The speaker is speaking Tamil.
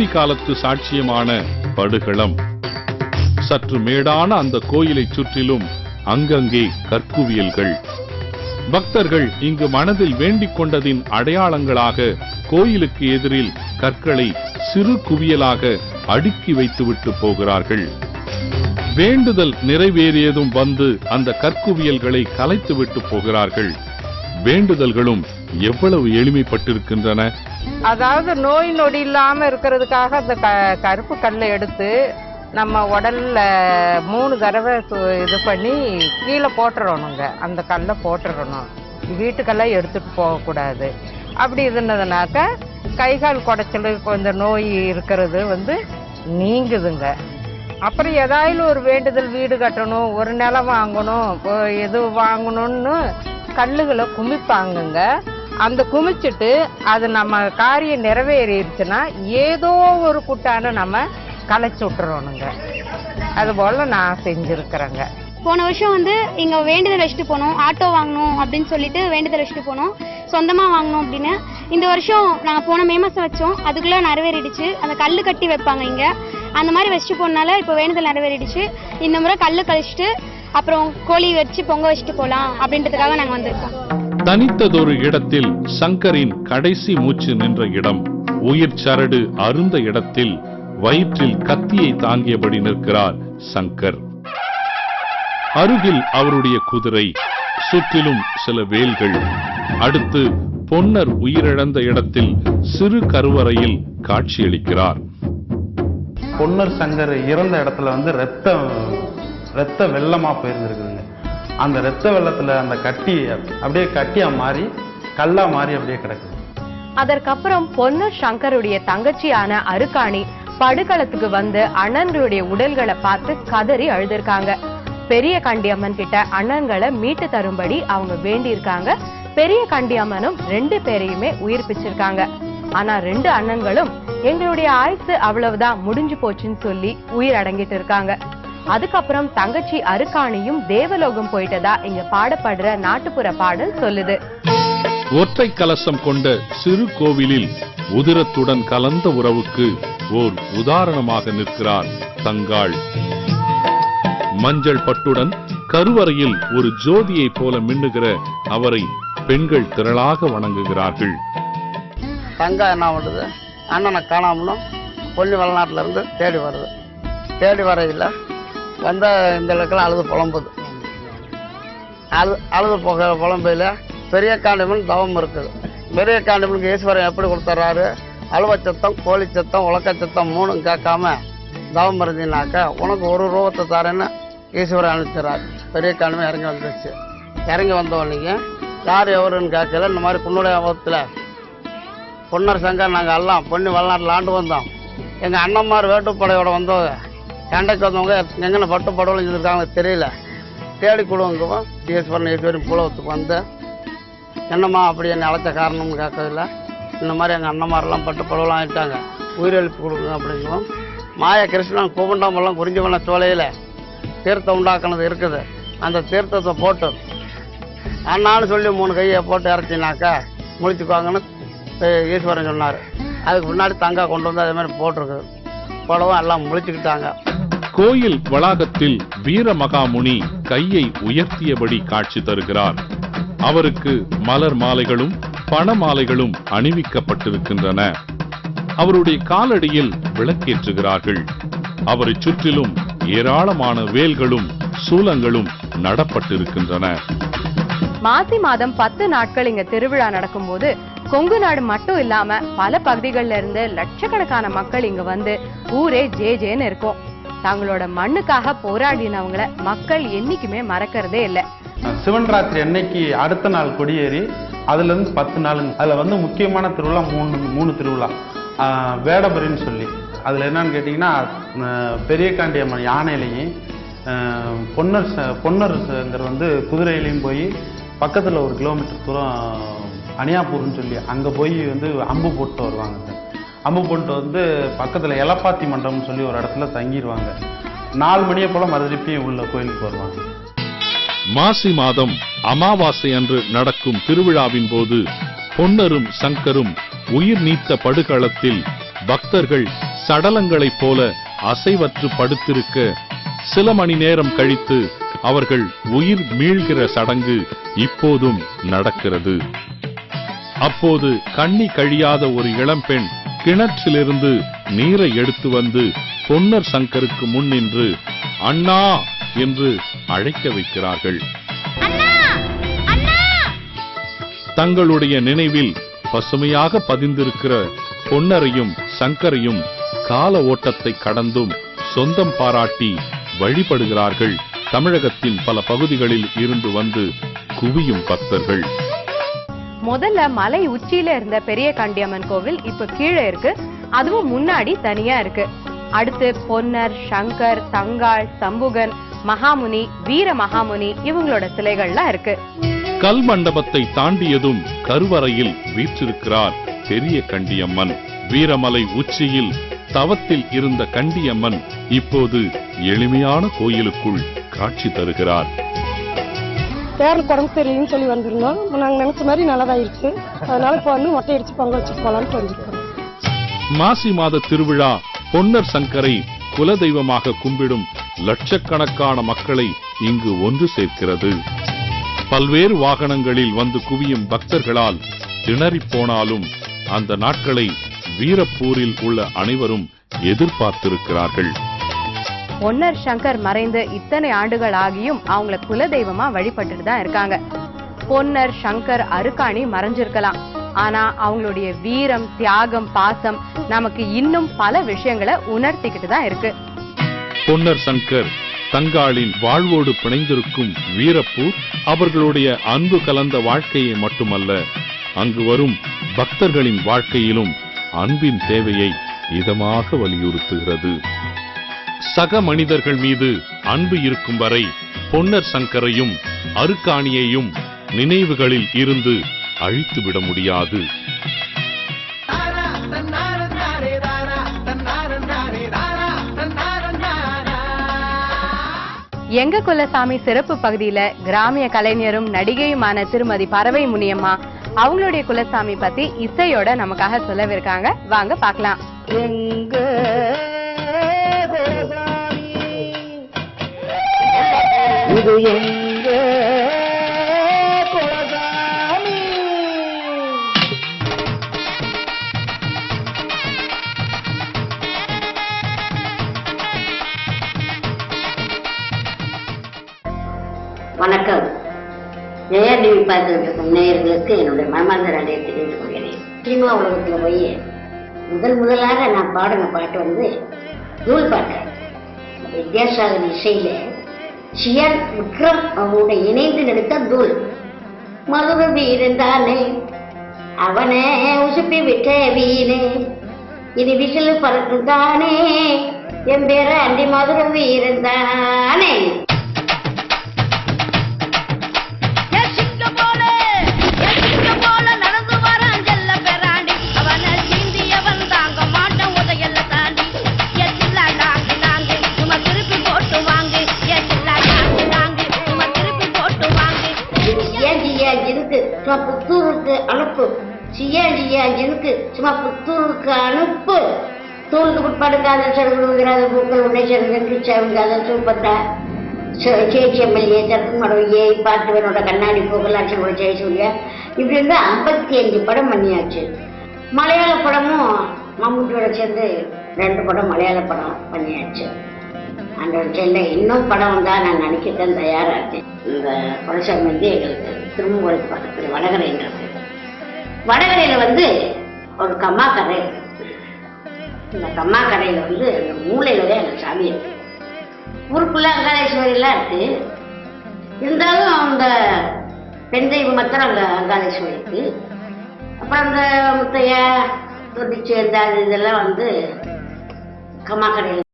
ஆதி காலத்து சாட்சியமான படுகளம். சற்று மேடான அந்த கோயிலை சுற்றிலும் அங்கங்கே கற்குவியல்கள். பக்தர்கள் இங்கு மனதில் வேண்டிக் கொண்டதின் அடையாளங்களாக கோயிலுக்கு எதிரில் கற்களை சிறு குவியலாக அடுக்கி வைத்துவிட்டு போகிறார்கள். வேண்டுதல் நிறைவேறியதும் வந்து அந்த கற்குவியல்களை கலைத்துவிட்டு போகிறார்கள். வேண்டுதல்களும் எவ்வளவு எளிமைப்பட்டிருக்கின்றன. அதாவது நோய் நொடி இல்லாம இருக்கிறதுக்காக அந்த கருப்பு கல்லை எடுத்து நம்ம உடல்ல 3 தடவை இது பண்ணி கீழே போட்டுறணுங்க. அந்த கல்லை போட்டுறணும், வீட்டுக்கெல்லாம் எடுத்துட்டு போகக்கூடாது. அப்படி இருந்ததுனாக்க கை கால் குடைச்சல், இப்போ இந்த நோய் இருக்கிறது நீங்குதுங்க. அப்புறம் ஏதாயிலும் ஒரு வேண்டுதல், வீடு கட்டணும், ஒரு நிலம் வாங்கணும், எது வாங்கணும்னு கல்லுகளை குமிப்பாங்கங்க. அந்த குமிச்சுட்டு அது நம்ம காரியம் நிறைவேறிடுச்சுன்னா ஏதோ ஒரு குட்டான நம்ம கலைச்சு விட்டுறோனுங்க. அது போல நான் செஞ்சிருக்கிறேங்க. போன வருஷம் இங்க வேண்டுதல் வச்சுட்டு போனோம், ஆட்டோ வாங்கணும் அப்படின்னு சொல்லிட்டு வேண்டுதல் வச்சுட்டு போனோம், சொந்தமா வாங்கணும் அப்படின்னு. இந்த வருஷம் நாங்க போன மே மாசம் வச்சோம், அதுக்குள்ள நிறைவேறிடுச்சு. அந்த கல்லு கட்டி வைப்பாங்க இங்க, அந்த மாதிரி வச்சுட்டு போனால இப்போ வேண்டுதல் நிறைவேறிடுச்சு. இந்த முறை கல்லு கழிச்சிட்டு அப்புறம் கோழி வச்சு பொங்க வச்சுட்டு போலாம் அப்படின்றதுக்காக நாங்க வந்திருக்கோம். தனித்ததொரு இடத்தில் சங்கரின் கடைசி மூச்சு நின்ற இடம். உயிர் சரடு அருந்த இடத்தில் வயிற்றில் கத்தியை தாங்கியபடி நிற்கிறார் சங்கர். அருகில் அவருடைய குதிரை, சுற்றிலும் சில வேல்கள். அடுத்து பொன்னர் உயிரிழந்த இடத்தில் சிறு கருவறையில் காட்சியளிக்கிறார். பொன்னர் சங்கர் இறந்த இடத்துல ரத்த வெள்ளமா போயிருந்துருக்குதுங்க. அந்த ரத்த வெள்ளத்துல அந்த கட்டி அப்படியே கட்டியா மாறி கல்லா மாறி அப்படியே கிடக்குது. அதற்கப்புறம் பொன்னர் சங்கருடைய தங்கச்சியான அருக்காணி படுகளத்துக்கு வந்து அண்ணன்களுடைய உடல்களை பார்த்து கதறி அழுதிருக்காங்க. பெரிய கண்டியம்மன் கிட்ட அண்ணன்களை மீட்டு தரும்படி அவங்க வேண்டி இருக்காங்க. பெரிய கண்டியம்மனும் 2 பேரையுமே உயிர்ப்பிச்சிருக்காங்க. ஆனா 2 அண்ணன்களும் எங்களுடைய ஆயுசு அவ்வளவுதான், முடிஞ்சு போச்சுன்னு சொல்லி உயிர் அடங்கிட்டு இருக்காங்க. அதுக்கப்புறம் தங்கச்சி அருக்காணியும் தேவலோகம் போயிட்டதா இங்க பாடப்படுற நாட்டுப்புற பாடல் சொல்லுது. ஒற்றை கலசம் கொண்ட சிறு கோவிலில் உதிரத்துடன் கலந்த உறவுக்கு ஓர் உதாரணமாக நிற்கிறார் தங்காள். மஞ்சள் பட்டுடன் கருவறையில் ஒரு ஜோதியை போல மின்னுகிற அவரை பெண்கள் திரளாக வணங்குகிறார்கள். தங்கா என்ன பண்ணுது, அண்ணனை காணாமலும் பொண்ணு வெளிநாட்டில இருந்து தேடி வருது. தேடி வரையில் வந்த இந்த இடத்துல அழுது புலம்புது. அழுது போகிற புலம்பையில் பெரிய காண்டிமன் தவம் இருக்குது. பெரிய காண்டிமனுக்கு ஈஸ்வரன் எப்படி கொடுத்துட்றாரு, அழுவ சத்தம், கோழி சத்தம், உலக்க சத்தம் 3 கேட்காம தவம் இருந்தீங்கனாக்கா உனக்கு ஒரு ரூபத்தை தரேன்னு ஈஸ்வரன் அனுப்பிச்சிடறாரு. பெரிய காண்டிமன் இறங்கி வந்துருச்சு. இறங்கி வந்தவொடனே யார் எவருன்னு கேட்கல. இந்த மாதிரி குன்னுடைய அவத்தில் பொன்னர் சங்கர் நாங்கள் எல்லாம் பொண்ணு வெளிநாட்டில் ஆண்டு வந்தோம். எங்கள் அண்ணன்மார் வேட்டுப்படையோட வந்தவங்க, சண்டைக்கு வந்தவங்க எங்கன்னு பட்டு படவுல இருக்காங்க தெரியல. தேடி கொடுங்கவும் ஈஸ்வரன் பூலவத்துக்கு வந்து என்னம்மா அப்படி என்னை அழைச்ச காரணம்னு கேட்கவில்லை. இந்த மாதிரி எங்கள் அண்ணன்மாரெல்லாம் பட்டு படவுலாம் ஆகிட்டாங்க, உயிரிழப்பு கொடுங்க அப்படிங்கவும். மாய கிருஷ்ணன் கோபண்டமெல்லாம் குறிஞ்சிவன சோலையில் தீர்த்தம் உண்டாக்குனது இருக்குது. அந்த தீர்த்தத்தை போட்டு அண்ணான்னு சொல்லி 3 கையை போட்டு இறச்சினாக்கா முழிச்சுக்குவாங்கன்னு ஈஸ்வரன் சொன்னார். அதுக்கு முன்னாடி தங்கா கொண்டு வந்து அதே மாதிரி போட்டிருக்குது. போடவும் எல்லாம் முழிச்சுக்கிட்டாங்க. கோயில் வளாகத்தில் வீரமகாமுனி கையை உயர்த்தியபடி காட்சி தருகிறார். அவருக்கு மலர் மாலைகளும் பண மாலைகளும் அணிவிக்கப்பட்டிருக்கின்றன. அவருடைய காலடியில் விளக்கேற்றுகிறார்கள். அவரை சுற்றிலும் ஏராளமான வேல்களும் சூலங்களும் நடப்பட்டிருக்கின்றன. மாசி மாதம் 10 நாட்கள் இங்க திருவிழா நடக்கும் போது கொங்கு நாடு மட்டும் இல்லாம பல பகுதிகளில இருந்து லட்சக்கணக்கான மக்கள் இங்க வந்து ஊரே ஜேன்னு இருக்கும். தங்களோட மண்ணுக்காக போராடினவங்களை மக்கள் என்னைக்குமே மறக்கிறதே இல்லை. சிவன் ராத்திரி அன்னைக்கு அடுத்த நாள் கொடியேறி அதுல இருந்து 10 நாளுங்க. அதுல முக்கியமான திருவிழா 3 திருவிழா. வேடபரின்னு சொல்லி அதுல என்னன்னு கேட்டீங்கன்னா பெரிய காண்டியம்மன் யானையிலையும் பொன்னர்ங்கிற குதிரையிலையும் போய் பக்கத்துல 1 கிலோமீட்டர் தூரம் அணியாப்பூர்னு சொல்லி அங்க போய் அம்பு போட்டு வருவாங்க. அம்பு போட்டு பக்கத்துல எலப்பாத்தி மண்டபம்னு சொல்லி ஒரு இடத்துல தங்கிடுவாங்க. 4 மணியை போல மறுபடியும் உள்ள கோயிலுக்கு வருவாங்க. மாசி மாதம் அமாவாசை அன்று நடக்கும் திருவிழாவின் போது பொன்னரும் சங்கரும் உயிர் நீத்த படுகளத்தில் பக்தர்கள் சடலங்களைப் போல அசைவற்று படுத்திருக்க சில மணி நேரம் கழித்து அவர்கள் உயிர் மீள்கிற சடங்கு இப்போதும் நடக்கிறது. அப்போது கண்ணி கழியாத ஒரு இளம்பெண் கிணற்றிலிருந்து நீரை எடுத்து வந்து பொன்னர் சங்கருக்கு முன் நின்று அண்ணா என்று அழைக்க வைக்கிறார்கள். தங்களுடைய நினைவில் பசுமையாக பதிந்திருக்கிற பொன்னரையும் சங்கரையும் கால ஓட்டத்தை கடந்தும் சொந்தம் பாராட்டி வழிபடுகிறார்கள் தமிழகத்தின் பல பகுதிகளில் இருந்து வந்து குவியும் பக்தர்கள். முதல்ல மலை உச்சியில இருந்த பெரிய கண்டியம்மன் கோவில் இப்ப கீழே இருக்கு, அதுவும் முன்னாடி தனியா இருக்கு. அடுத்து பொன்னர், சங்கர், தங்காள், சம்புகன், மகாமுனி, வீர மகாமுனி இவங்களோட சிலைகள்லாம் இருக்கு. கல் மண்டபத்தை தாண்டியதும் கருவறையில் வீற்றிருக்கிறார் பெரிய கண்டியம்மன். வீரமலை உச்சியில் தவத்தில் இருந்த கண்டியம்மன் இப்போது எளிமையான கோயிலுக்குள் காட்சி தருகிறார். பேரல் உடம்பு சரியில்லைன்னு சொல்லி வந்திருந்தோம். நாங்கள் நினைச்ச மாதிரி நல்லதாயிருச்சு. அதனால இப்போ வந்து மொட்டை அடிச்சு பொங்கல் வச்சு போலான்னு வந்திருக்கோம். மாசி மாத திருவிழா பொன்னர் சங்கரை குலதெய்வமாக கும்பிடும் லட்சக்கணக்கான மக்களை இங்கு ஒன்று சேர்க்கிறது. பல்வேறு வாகனங்களில் வந்து குவியும் பக்தர்களால் திணறிப் போனாலும் அந்த நாட்களை வீரப்பூரில் உள்ள அனைவரும் எதிர்பார்த்திருக்கிறார்கள். பொன்னர் சங்கர் மறைந்து இத்தனை ஆண்டுகள் ஆகியும் அவங்கள குலதெய்வமா வழிபட்டுட்டு தான் இருக்காங்க. பொன்னர், சங்கர், அருக்காணி மறைஞ்சிருக்கலாம், ஆனா அவங்களுடைய வீரம், தியாகம், பாசம் நமக்கு இன்னும் பல விஷயங்களை உணர்த்திக்கிட்டு தான் இருக்கு. பொன்னர் சங்கர், தங்காளின் வாழ்வோடு பிணைந்திருக்கும் வீரப்பூர் அவர்களுடைய அன்பு கலந்த வாழ்க்கையை மட்டுமல்ல, அங்கு வரும் பக்தர்களின் வாழ்க்கையிலும் அன்பின் தேவையை இதமாக வலியுறுத்துகிறது. சக மனிதர்கள் மீது அன்பு இருக்கும் வரை பொன்னர் சங்கரையும் அருக்காணியையும் நினைவுகளில் இருந்து அழித்துவிட முடியாது. எங்க குலசாமி சிறப்பு பகுதியில கிராமிய கலைஞரும் நடிகையுமான திருமதி பறவை முனியம்மா அவங்களுடைய குலசாமி பத்தி இசையோட நமக்காக சொல்லவிருக்காங்க. வாங்க பார்க்கலாம். இது எங்க குலசாமி, வணக்கம். ஜெயா டிவி பார்த்துட்டு இருக்கும் நேயர்களுக்கு என்னுடைய மனமார்ந்த நன்றியை தெரிவித்துக் கொள்கிறேன். சினிமா உலகத்துல போய் முதலாக நான் பாடின பாட்டு வந்து தூள் பாட்டு. வித்யாசாகர் இசையில சியான் விக்ரம் அவனோட இணைந்து நடித்த தூள். மதுர வீரன் தானே அவனை உசுப்பி விட்ட வீணே, இனி விசிலு பறக்கும் தானே என் பேர அண்டி மதுர வீரன் தானே. புத்தூருக்கு அனுப்பு, சியாஜியாஜினுக்கு சும்மா புத்தூருக்கு அனுப்பு. தூளுக்கு பிற்பாடு காதல் செல்கிறாத பூக்கள் உடனே செல்கிற சூப்பத்தா சேச்சி எம்எல்ஏ தரக்குமடவையே பார்த்துவனோட கண்ணாடி பூக்கள் அச்சனோட ஜெயசூர்யா இப்படி இருந்து 55 படம் பண்ணியாச்சு. மலையாள படமும் மம்முட்டியோட சேர்ந்து 2 படம் மலையாள படம் பண்ணியாச்சு. அந்த செல்ல இன்னும் படம் வந்தா நான் நடிக்கத்தான் தயாரா இருக்கேன். இந்த படசாமி வந்து எங்களுக்கு திருமூலத்து பக்கத்துல வடகரைன்றது. வடகரையில வந்து ஒரு கம்மா கடை இருக்கு. இந்த கம்மா கடையில வந்து அந்த மூளையில தான் எங்க சாமி இருக்கு. ஊருக்குள்ள அங்காளேஸ்வரியெல்லாம் இருக்கு. இருந்தாலும் அந்த பெண் தெய்வம் மாத்திரம் அங்க அங்காளேஸ்வரி இருக்கு. அப்புறம் அந்த முத்தையா தொட்டிச்சு இதெல்லாம் வந்து கம்மா கடையில்